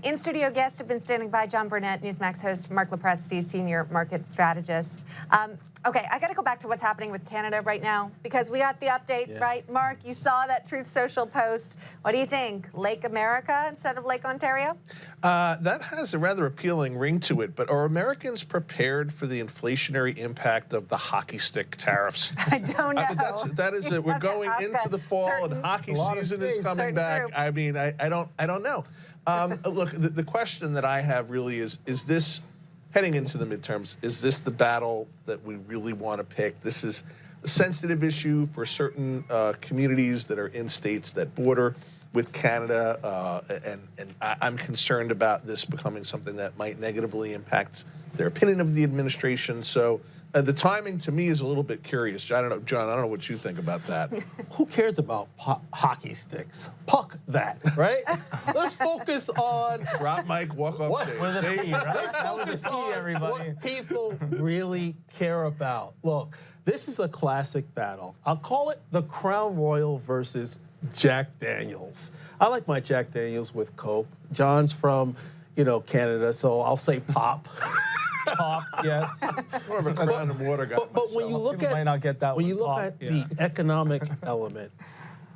in-studio guests have been standing by. John Burnett, Newsmax host, Marc LoPresti, senior market strategist. Okay, I got to go back to what's happening with Canada right now because we got the update, right? Marc, you saw that Truth Social post. What do you think? Lake America instead of Lake Ontario? That has a rather appealing ring to it, but are Americans prepared for the inflationary impact of the hockey stick tariffs? I don't know. That is it. We're going into the fall and hockey season is coming back. I mean, I don't know. Look, the question that I have really is this, heading into the midterms, is this the battle that we really want to pick? This is a sensitive issue for certain communities that are in states that border with Canada, and I'm concerned about this becoming something that might negatively impact their opinion of the administration. So the timing to me is a little bit curious. I don't know, John, I don't know what you think about that. Who cares about hockey sticks? Puck that, right? Let's focus on... Drop mic, walk off stage. Was it a P, right? Let's focus on everybody. what people really care about. Look, this is a classic battle. I'll call it the Crown Royal versus Jack Daniels. I like my Jack Daniels with Coke. John's from, Canada, so I'll say pop. Pop, yes. More of a Crown and water guy. But when you look People might not get that when one. you look Pop, at the economic element,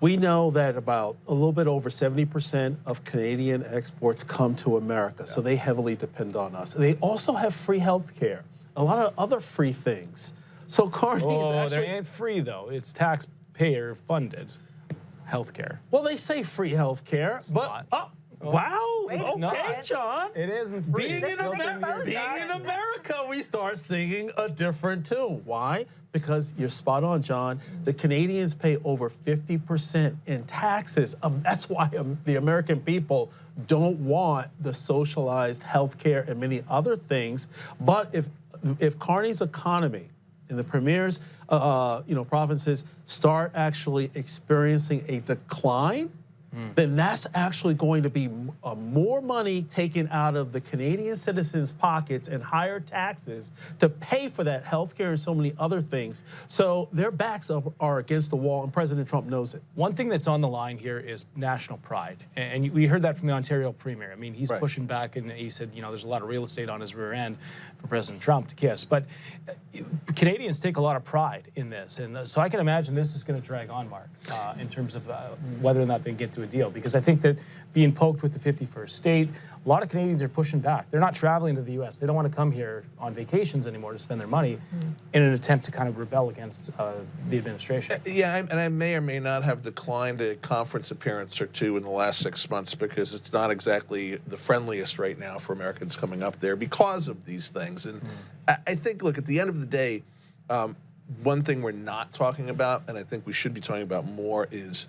we know that about a little bit over 70% of Canadian exports come to America, so they heavily depend on us. They also have free health care, a lot of other free things. So Carney's they ain't free though. It's taxpayer funded healthcare. Well, they say free health care, but wow, Wait, okay, John. It isn't free. Being in America, we start singing a different tune. Why? Because you're spot on, John. The Canadians pay over 50% in taxes. That's why the American people don't want the socialized health care and many other things. But if Carney's economy and the premier's provinces start actually experiencing a decline, then that's actually going to be more money taken out of the Canadian citizens' pockets and higher taxes to pay for that health care and so many other things. So their backs are against the wall, and President Trump knows it. One thing that's on the line here is national pride. And we heard that from the Ontario Premier. I mean, he's pushing back, and he said, there's a lot of real estate on his rear end for President Trump to kiss. But Canadians take a lot of pride in this. And so I can imagine this is going to drag on, Marc, in terms of whether or not they get to a deal, because I think that being poked with the 51st state, a lot of Canadians are pushing back. They're not traveling to the U.S. They don't want to come here on vacations anymore to spend their money in an attempt to kind of rebel against the administration. Yeah, and I may or may not have declined a conference appearance or two in the last 6 months because it's not exactly the friendliest right now for Americans coming up there because of these things. And I think, look, at the end of the day, one thing we're not talking about, and I think we should be talking about more, is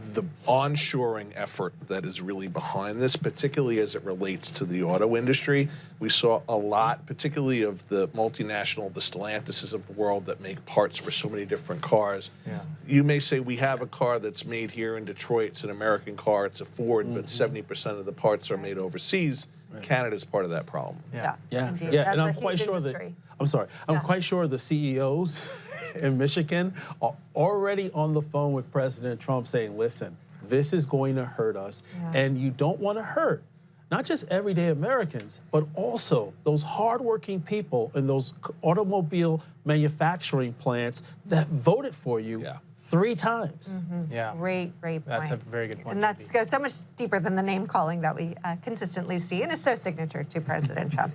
the onshoring effort that is really behind this, particularly as it relates to the auto industry. We saw a lot, particularly of the multinational, the Stellantises of the world that make parts for so many different cars. Yeah. You may say we have a car that's made here in Detroit. It's an American car. It's a Ford, but 70% of the parts are made overseas. Canada's part of that problem. Yeah. And I'm quite sure industry. I'm quite sure the CEOs in Michigan are already on the phone with President Trump saying, listen, this is going to hurt us. And you don't want to hurt not just everyday Americans, but also those hardworking people in those automobile manufacturing plants that voted for you 3 times. Yeah. Great point. That's a very good point. And that goes so much deeper than the name calling that we consistently see and is so signature to President Trump.